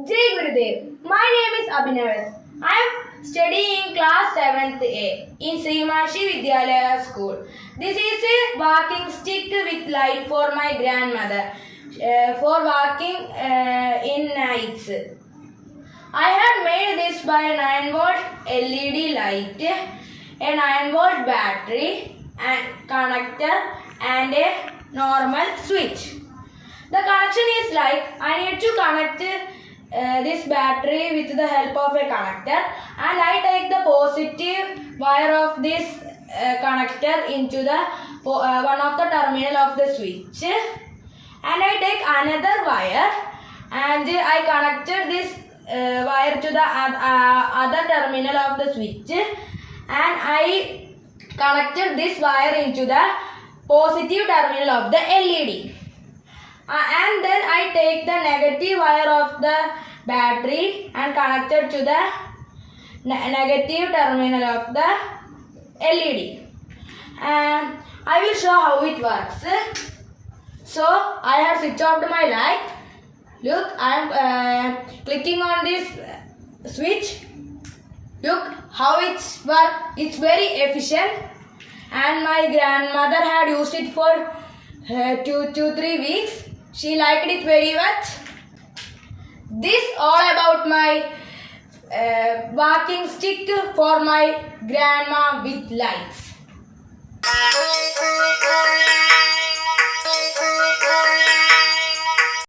Jai Gurudev. My name is Abhinav. I am studying class 7th A in Srimashi Vidyalaya school. This is a walking stick with light for my grandmother for walking in nights. I had made this by a 9-volt LED light, a 9-volt battery and connector and a normal switch. The connection is like I need to connect this battery with the help of a connector, and I take the positive wire of this connector into the one of the terminal of the switch, and I take another wire and I connected this wire to the other terminal of the switch, and I connected this wire into the positive terminal of the LED. And then I take the negative wire of the battery and connected to the negative terminal of the LED. And I will show how it works. So I have switched off my light. Look, I am clicking on this switch. Look how it works. It's very efficient. And my grandmother had used it for 2 to 3 weeks. She liked it very much. This all about my walking stick for my grandma with lights.